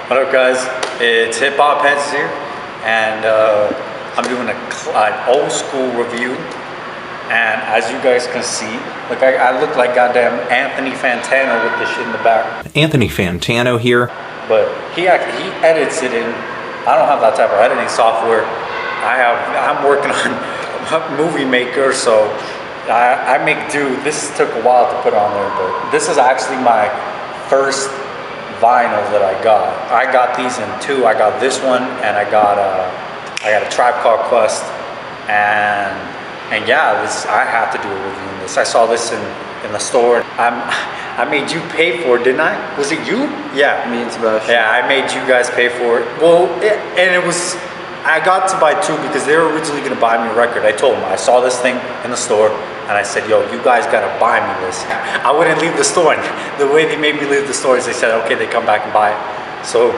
What up, guys? It's HipHoppas here, and I'm doing an old school review. And as you guys can see, look, I look like goddamn Anthony Fantano with this shit in the back. Anthony Fantano here. But he edits it in. I don't have that type of editing software. I'm working on Movie Maker, so I make do. This took a while to put on there, but this is actually my first vinyl that I got. I got these in two. I got this one, and I got a Tribe Called Quest, and yeah, I had to do a review on this. I saw this in the store. I made you pay for it, didn't I? Was it you? Yeah. Me and Sebastian. Yeah, I made you guys pay for it. Well, I got to buy two because they were originally gonna buy me a record. I told them, I saw this thing in the store, and I said, yo, you guys gotta buy me this. I wouldn't leave the store, and the way they made me leave the store is they said, okay, they come back and buy it. So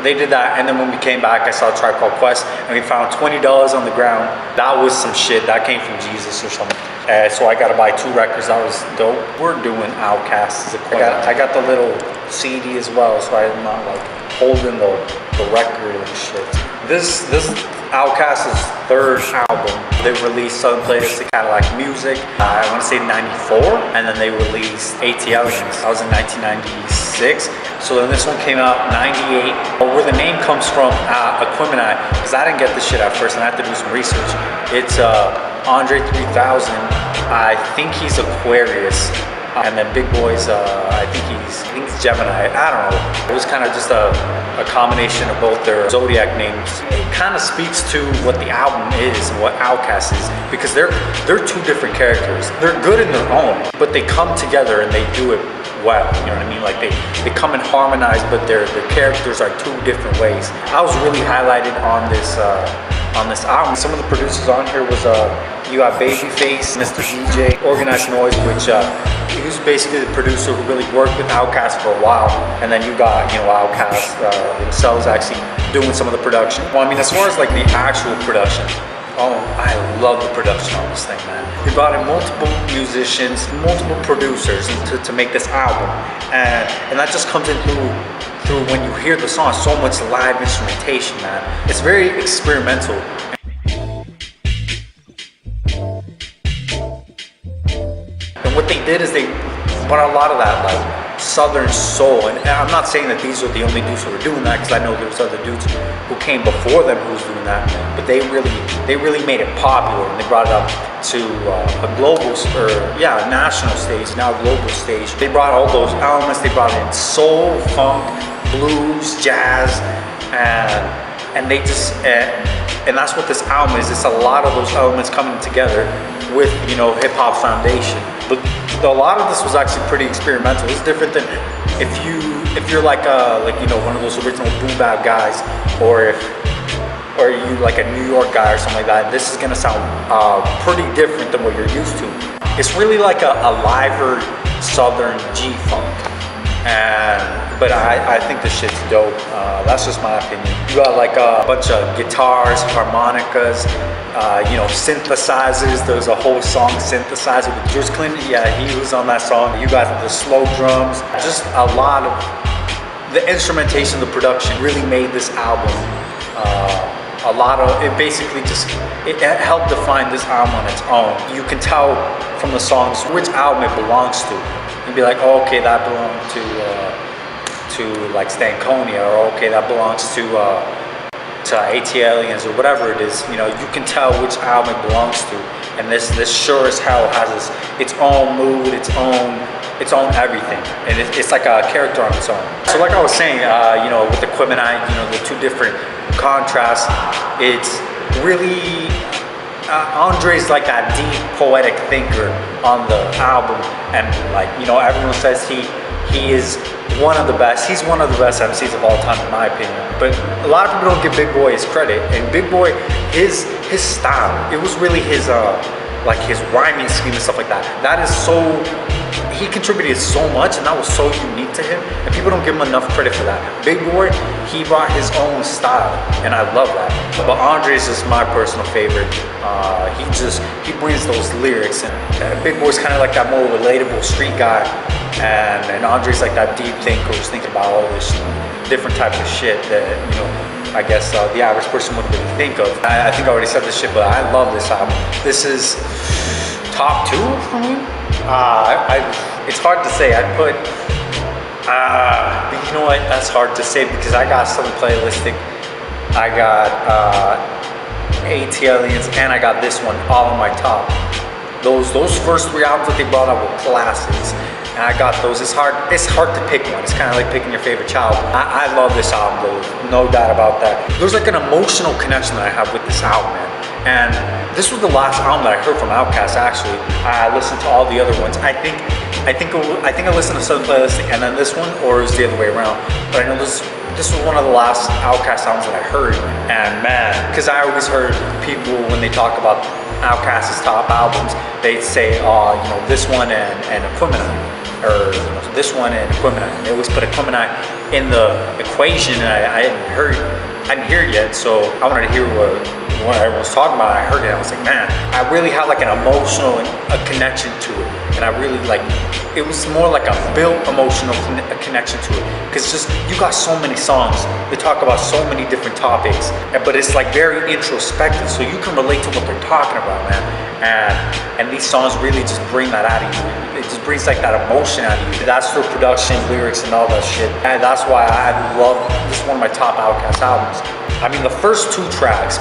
they did that, and then when we came back, I saw a Tribe Called Quest, and we found $20 on the ground. That was some shit. That came from Jesus or something. So I gotta buy two records. That was dope. We're doing OutKasts. I got the little CD as well, so I'm not like holding the record and shit. This OutKast's third album. They released Southern Playlist to kind of like music. I want to say 94, and then they released ATLians. That was in 1996. So then this one came out 98. Where the name comes from, Aquemini, because I didn't get this shit at first, and I had to do some research. It's Andre 3000. I think he's Aquarius. And then Big Boy's, I think he's Gemini. I don't know. It was kind of just a combination of both their zodiac names. It kind of speaks to what the album is and what OutKast is, because they're two different characters. They're good in their own, but they come together and they do it well. You know what I mean? Like they come and harmonize, but their characters are two different ways. I was really highlighted on this album. Some of the producers on here was you got Babyface, Mr. DJ, Organized Noise, which he was basically the producer who really worked with OutKast for a while, and then you got OutKast themselves actually doing some of the production. Well, I mean, as far as like the actual production, oh, I love the production on this thing, man. He brought in multiple musicians, multiple producers to make this album, and that just comes in through when you hear the song. So much live instrumentation, man. It's very experimental. And what they did is they brought a lot of that like Southern soul, and I'm not saying that these are the only dudes who were doing that, because I know there's other dudes who came before them who was doing that, but they really made it popular, and they brought it up to a global, national stage, now global stage. They brought all those elements. They brought in soul, funk, blues, jazz, and they just and that's what this album is. It's a lot of those elements coming together with hip hop foundation. But a lot of this was actually pretty experimental. It's different than if you're like one of those original boom bap guys, or you like a New York guy or something like that. This is gonna sound pretty different than what you're used to. It's really like a liver Southern G-funk. But I think this shit's dope. That's just my opinion. You got like a bunch of guitars, harmonicas, synthesizers. There's a whole song synthesizer with George Clinton. Yeah, he was on that song. You got the slow drums. Just a lot of the instrumentation, the production really made this album. A lot of it basically it helped define this album on its own. You can tell from the songs which album it belongs to. You'd be like, oh, okay, that belongs to like Stankonia, or okay, that belongs to ATLians, or whatever it is. You can tell which album it belongs to, and this sure as hell has its own mood, its own everything, and it's like a character on its own. So like I was saying, with the Aquemini, the two different contrasts, it's really Andre's like a deep poetic thinker on the album, and like everyone says he is one of the best. He's one of the best MCs of all time, in my opinion. But a lot of people don't give Big Boy his credit, and Big Boy, his style, it was really his like his rhyming scheme and stuff like that. That is so, he contributed so much, and that was so unique to him, and people don't give him enough credit for that. Big Boy, he brought his own style, and I love that. But Andre's is my personal favorite. He brings those lyrics, and Big Boy's kind of like that more relatable street guy, and Andre's like that deep thinker who's thinking about all this different types of shit that, you know, I guess the average person wouldn't really think of. I think I already said this shit, but I love this album. This is top 2 for me. It's hard to say. I'd put, you know what? That's hard to say because I got some playlistic. I got ATLiens, and I got this one all on my top. Those first 3 albums that they brought out were classics, and I got those. It's hard to pick one. It's kind of like picking your favorite child. I love this album, though, no doubt about that. There's like an emotional connection that I have with this album, man. And this was the last album that I heard from OutKast. Actually, I listened to all the other ones. I think I listened to Southern Playlistic and then this one, or it was the other way around. But I know this was one of the last OutKast albums that I heard. And man, because I always heard people when they talk about OutKast's top albums, they'd say, you know, this one and Aquemini, or you know, this one and Aquemini. And they always put Aquemini in the equation, and I hadn't heard it yet, so I wanted to hear what everyone was talking about. I heard it, I was like, man, I really had like an emotional connection to it, and I really like, it was more like a built emotional connection to it, because just, you got so many songs, they talk about so many different topics, but it's like very introspective, so you can relate to what they're talking about, man, and these songs really just bring that out of you. It just brings like that emotion out of you. That's for production, lyrics, and all that shit, and that's why I love, this is one of my top OutKast albums. I mean, the first 2 tracks,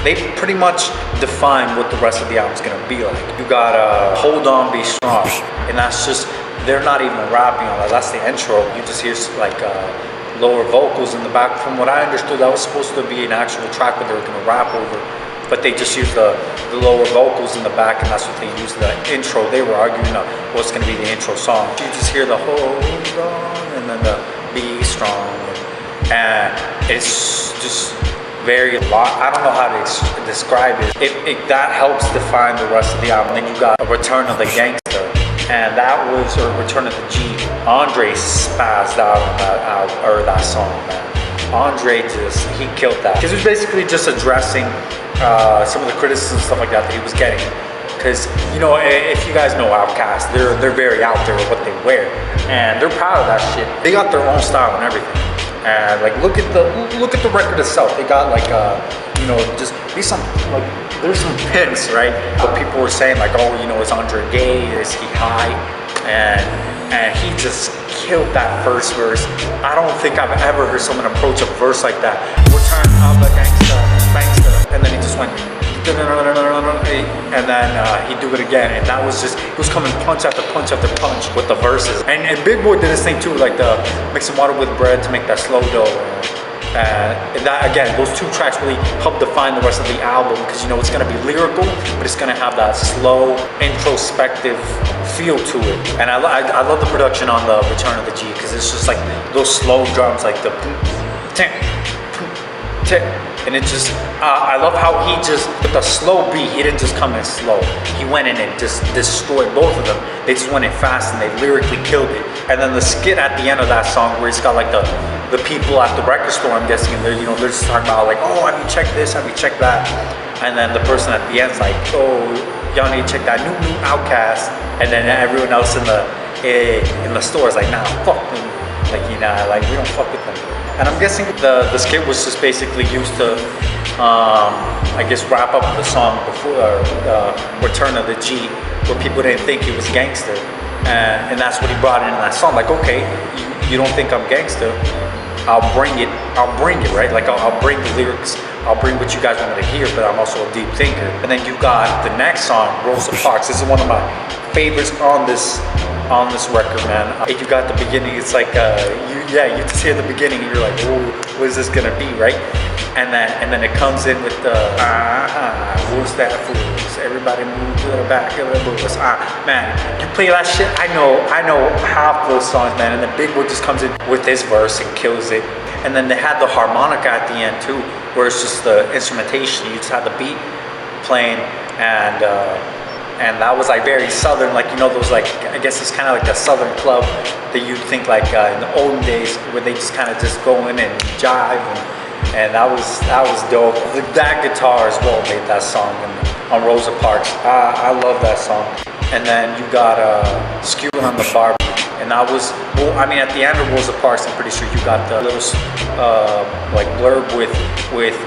they pretty much define what the rest of the album's gonna be like. You got Hold On, Be Strong, and that's just, they're not even rapping on that, that's the intro. You just hear like lower vocals in the back. From what I understood, that was supposed to be an actual track where they were gonna rap over, but they just used the lower vocals in the back, and that's what they used the intro. They were arguing what's gonna be the intro song. You just hear the Hold On, and then the Be Strong, and it's just very lot. I don't know how to describe it. That helps define the rest of the album. Then you got a Return of the Gangster, and that was a Return of the G. Andre spazzed out on that song, man. Andre he killed that. Because it was basically just addressing some of the criticism and stuff like that he was getting. Because, you know, if you guys know OutKast, they're very out there with what they wear, and they're proud of that shit. They got their own style and everything. And like, look at the record itself. They got like, you know, just be some, like, there's some pins, right? But people were saying like, oh, you know, is Andre gay? Is he high? And he just killed that first verse. I don't think I've ever heard someone approach a verse like that. Return of the Gangsta, and then he just went, and then he'd do it again, and that was just, it was coming punch after punch after punch with the verses. And Big Boy did his thing too, like the mixing water with bread to make that slow dough. And that, again, those 2 tracks really help define the rest of the album, because, you know, it's gonna be lyrical, but it's gonna have that slow, introspective feel to it. And I love the production on the Return of the G, because it's just like those slow drums, like the tick, tick. And it just, I love how he just, with a slow beat, he didn't just come in slow. He went in and just destroyed both of them. They just went in fast and they lyrically killed it. And then the skit at the end of that song where he's got like the people at the record store, I'm guessing, and they're, you know, they're just talking about like, oh, have you checked this, have you checked that? And then the person at the end's like, oh, y'all need to check that new OutKast. And then everyone else in the store is like, nah, fuck them. Like, you know, like, we don't fuck with them. And I'm guessing the skit was just basically used to, I guess, wrap up the song before Return of the G, where people didn't think he was gangster. And that's what he brought in that song. Like, okay, you don't think I'm gangster, I'll bring it, right? Like, I'll bring the lyrics, I'll bring what you guys wanted to hear, but I'm also a deep thinker. And then you got the next song, Rosa Parks. This is one of my favorites on this record, man. If you got the beginning, it's like you just hear the beginning and you're like, oh, what is this gonna be, right? And then it comes in with the what's that fools? Everybody move to the back of the books. Man, you play that shit. I know half those songs, man. And then Big Boy just comes in with his verse and kills it. And then they had the harmonica at the end too, where it's just the instrumentation. You just had the beat playing, and and that was like very southern, like, you know, those, like, I guess it's kind of like a southern club that you'd think like in the olden days where they just kind of just go in and jive, and that was dope. That guitar as well made that song on Rosa Parks. I love that song. And then you got Skewing on the Barbie. And that was, well, I mean, at the end of Rosa Parks, I'm pretty sure you got the little like blurb with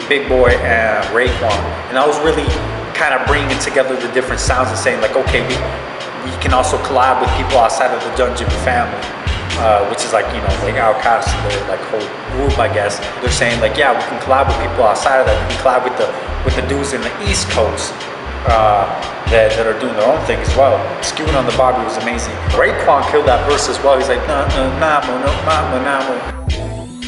Big Boi and Raekwon, and that was really kind of bringing together the different sounds and saying like, okay, we can also collab with people outside of the Dungeon family, which is like, you know, like OutKasts, their like whole group, I guess. They're saying like, yeah, we can collab with people outside of that. We can collab with the dudes in the East Coast. That are doing their own thing as well. Skewing on the Barbie was amazing. Raekwon killed that verse as well. He's like, nah, nah, nah.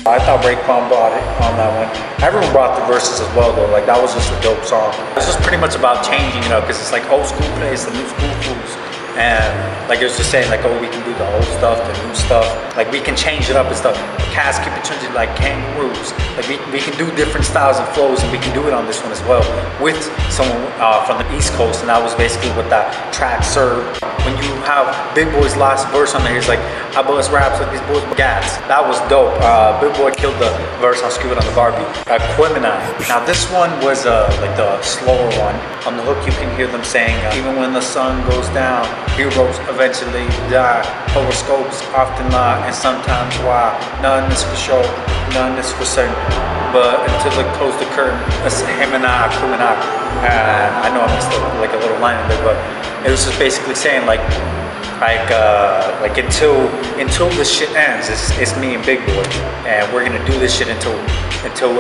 I thought Raekwon brought it on that one. Everyone brought the verses as well though. Like, that was just a dope song. It's just pretty much about changing, you know, because it's like old school plays the new school fools. And like it was just saying like, oh, we can do the old stuff, the new stuff. Like we can change it up and stuff. Cats keep it changing like kangaroos. Like we can do different styles and flows, and we can do it on this one as well with someone from the East Coast. And that was basically what that track served. When you have Big Boi's last verse on there, he's like, I buzz raps like these boys gats. That was dope. Big Boi killed the verse on Skewing on the Barbie. Aquemini. Now this one was like the slower one. On the hook you can hear them saying, even when the sun goes down, heroes eventually die. Horoscopes often lie, and sometimes why. None is for sure, none is for certain. But until they close the curtain, it's him and Aquemini. I know I missed like a little line in there, but it was just basically saying like until this shit ends, it's me and Big Boi, and we're gonna do this shit until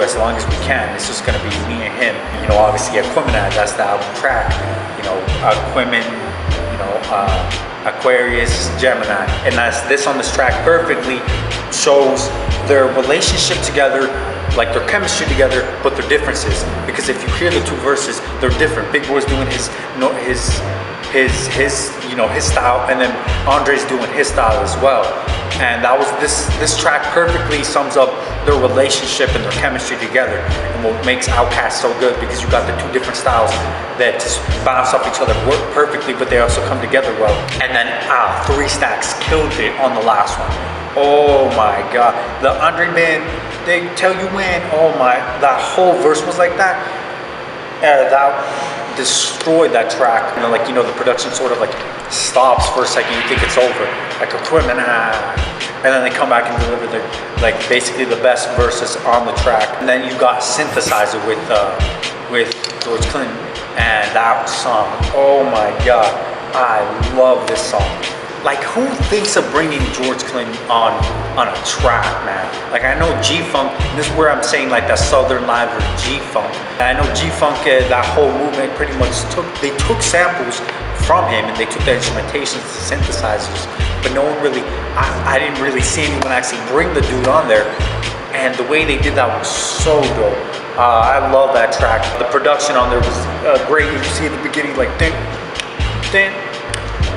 as long as we can. It's just gonna be me and him. You know, obviously Aquemini, that's the album track. You know, Aquemini, you know, Aquarius, Gemini, and that's this on this track perfectly shows their relationship together, like their chemistry together, but their differences. Because if you hear the two verses, they're different. Big Boi's doing his you know, his style, and then Andre's doing his style as well. And that was this track perfectly sums up their relationship and their chemistry together, and what makes OutKast so good, because you got the two different styles that just bounce off each other, work perfectly, but they also come together well. And then 3 Stacks killed it on the last one. Oh my god, the Andre band, they tell you when. Oh my, that whole verse was like that. That destroyed that track. You know, like, you know, the production sort of like stops for a second. You think it's over, like Aquemini, and then they come back and deliver the, like, basically the best verses on the track. And then you got Synthesizer with George Clinton, and that song. Oh my god, I love this song. Like, who thinks of bringing George Clinton on a track, man? Like, I know G-Funk, this is where I'm saying like that Southern live with G-Funk. And I know G-Funk, that whole movement pretty much took samples from him, and they took the instrumentations, the synthesizers, but no one really, I didn't really see anyone actually bring the dude on there. And the way they did that was so dope. I love that track. The production on there was great. You see at the beginning, like, ding, ding,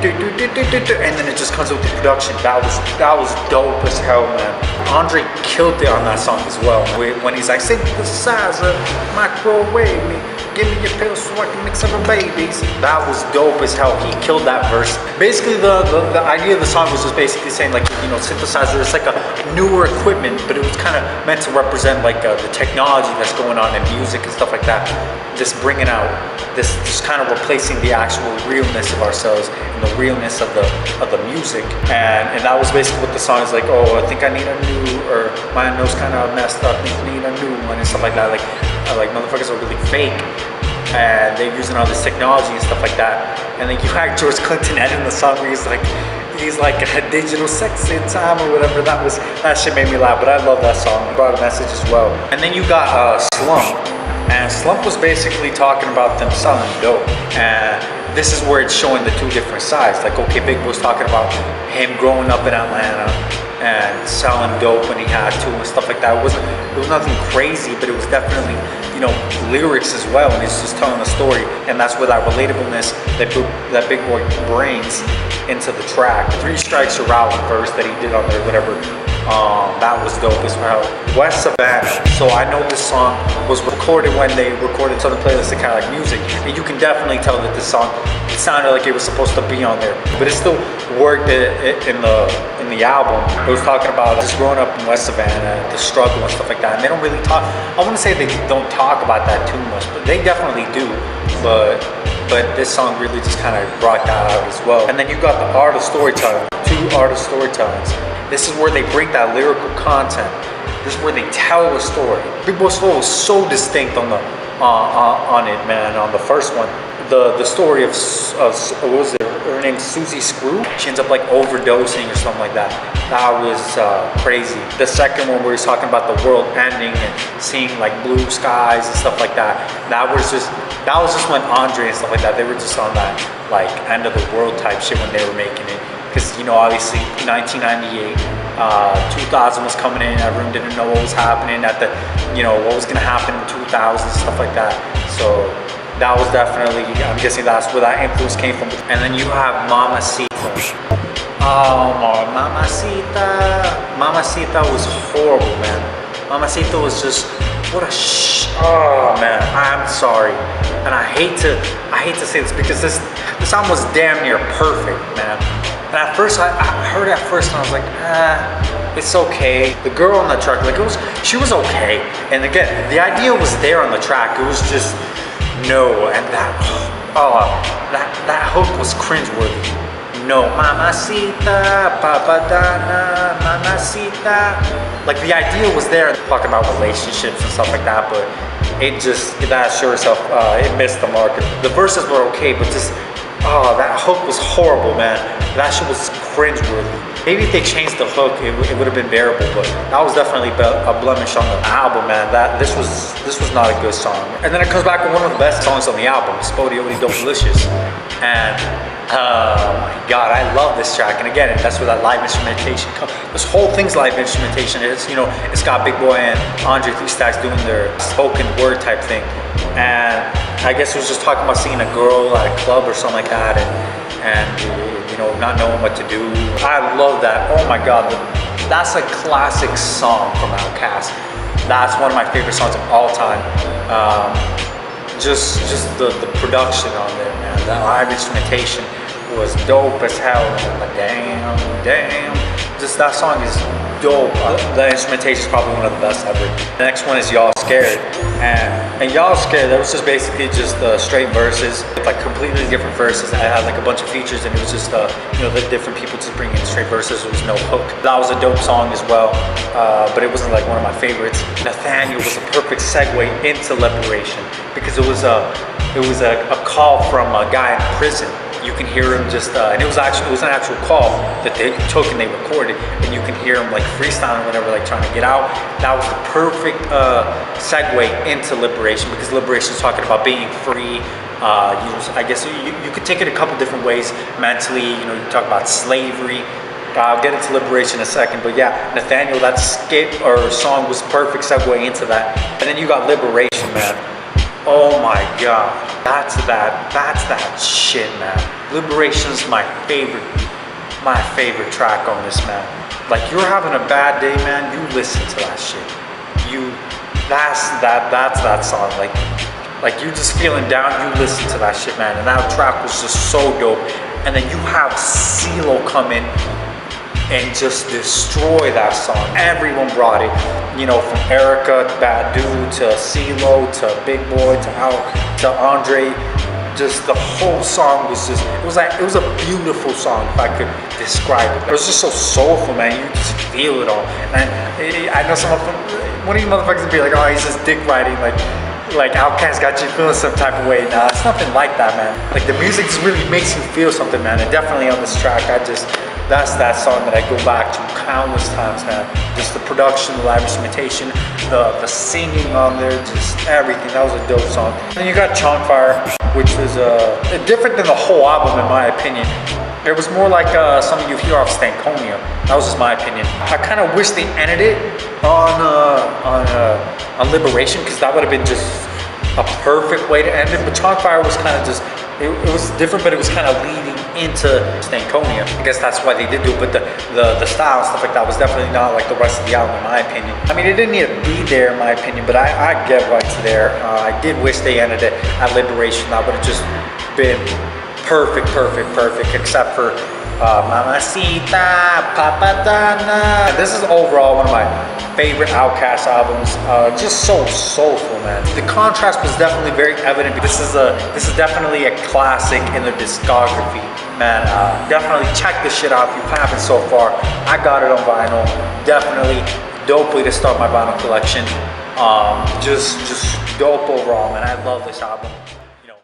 and then it just comes with the production. That was dope as hell, man. Andre killed it on that song as well. When he's like, synthesizer, microwave me, give me your pills so I can mix up my babies. That was dope as hell. He killed that verse. Basically, the idea of the song was just basically saying like, you know, synthesizer, it's like a newer equipment, but it was kind of meant to represent like the technology that's going on in music and stuff like that. Just bringing out this, just kind of replacing the actual realness of ourselves and the realness of the music. And that was basically what the song is like. Oh, I think I need a new, or my nose kind of messed up, need a new one and stuff like that. Like motherfuckers are really fake, and they're using all this technology and stuff like that. And then you had George Clinton ending the song where he's like a digital sex in time or whatever. That shit made me laugh, but I love that song. It brought a message as well. And then you got Slump, and Slump was basically talking about them selling dope. And this is where it's showing the two different sides. Like, okay, Big Boi's talking about him growing up in Atlanta and selling dope when he had to and stuff like that. It was nothing crazy, but it was definitely, you know, lyrics as well, and it's just telling a story. And that's where that relatableness that Big Boi brings into the track. 3 Strikes You're Out verse that he did on there, whatever. That was dope as well. West Savannah. So I know this song was recorded when they recorded some of the playlists of Cadillac Music, and you can definitely tell that this song, it sounded like it was supposed to be on there, but it still worked in the album. It was talking about just growing up in West Savannah, the struggle and stuff like that. And they don't really talk. I wouldn't say they don't talk about that too much, but they definitely do. But this song really just kind of brought that out as well. And then you got the art of storytelling, 2 art of storytellings. This is where they bring that lyrical content. This is where they tell a story. Big Boy's flow was so distinct on it, man. On the first one, the story of what was it? Her name's Susie Screw. She ends up like overdosing or something like that. That was crazy. The second one where he's talking about the world ending and seeing like blue skies and stuff like that. That was just when Andre and stuff like that, they were just on that like end of the world type shit when they were making it. Because, you know, obviously 1998, 2000 was coming in, everyone didn't know what was happening at the, you know, what was gonna happen in 2000, stuff like that. So that was definitely, I'm guessing that's where that influence came from. And then you have Mamacita. Oh, Mamacita was horrible, man. Mamacita was just, oh man, I'm sorry. And I hate to say this because this album was damn near perfect, man. And at first, I heard it at first and I was like, it's okay. The girl on the track, like she was okay. And again, the idea was there on the track. It was just, no, and that hook was cringeworthy. No, Mamacita, Papadana, Mamacita. Like the idea was there, talking about relationships and stuff like that, but that sure as hell, it missed the mark. The verses were okay, but just, that hook was horrible, man. That shit was cringeworthy. Maybe if they changed the hook, it would have been bearable, but that was definitely a blemish on the album, man. This was not a good song. And then it comes back with one of the best songs on the album, Spodioly Dope Delicious. And oh my God, I love this track. And again, that's where that live instrumentation comes. This whole thing's live instrumentation. It's, you know, it's got Big Boy and Andre 3 Stacks doing their spoken word type thing. And I guess it was just talking about seeing a girl at a club or something like that, and you know, not knowing what to do. I love that. Oh my God, that's a classic song from OutKast. That's one of my favorite songs of all time. Just the production on there, man. That live instrumentation was dope as hell. Like, damn. Just that song is dope. The instrumentation is probably one of the best ever. The next one is Y'all Scared. And Y'all Scared, that was just basically just straight verses, like completely different verses. I had like a bunch of features and it was just, you know, the different people just bringing in straight verses. There was no hook. That was a dope song as well, but it wasn't like one of my favorites. Nathaniel was a perfect segue into Liberation because it was a call from a guy in prison. You can hear him just, and it was an actual call that they took and they recorded, and you can hear him like freestyling whenever, like trying to get out. That was the perfect segue into Liberation, because Liberation is talking about being free. I guess you could take it a couple different ways. Mentally, you know, you talk about slavery. I'll get into Liberation in a second, but yeah, Nathaniel, that skit or song was perfect segue into that. And then you got Liberation, man. Oh my God, that's that shit, man. Liberation's my favorite track on this, man. Like, you're having a bad day, man, you listen to that shit. That's that song. Like you just feeling down, you listen to that shit, man. And that track was just so dope. And then you have Cee-Lo come in and just destroy that song. Everyone brought it, you know, from Erykah Badu to Cee-Lo to Big Boy to Andre. Just the whole song was just, it was a beautiful song, if I could describe it. It was just so soulful, man. You just feel it all. And I know one of you motherfuckers would be like, oh, he's just dick riding, like OutKast got you feeling some type of way. Nah, it's nothing like that, man. Like, the music just really makes you feel something, man. And definitely on this track, that's that song that I go back to countless times, man. Just the production, the live instrumentation, the singing on there, just everything. That was a dope song. And you got Chonkfire, which was different than the whole album, in my opinion. It was more like something you hear off Stankonia. That was just my opinion. I kind of wish they ended it on Liberation, because that would have been just a perfect way to end it. But Chonkfire was kind of just, it was different, but it was kind of leading into Stankonia. I guess that's why they did do it, but the style and stuff like that was definitely not like the rest of the album in my opinion. I mean, it didn't need to be there in my opinion, but I get why it's there. I did wish they ended it at Liberation. That would have just been perfect, except for Mamacita, Papadana. This is overall one of my favorite OutKast albums. Just so soulful, man. The contrast was definitely very evident. This is definitely a classic in their discography, man. Definitely check this shit out if you haven't so far. I got it on vinyl. Definitely dope way to start my vinyl collection. Just dope overall, man. I love this album.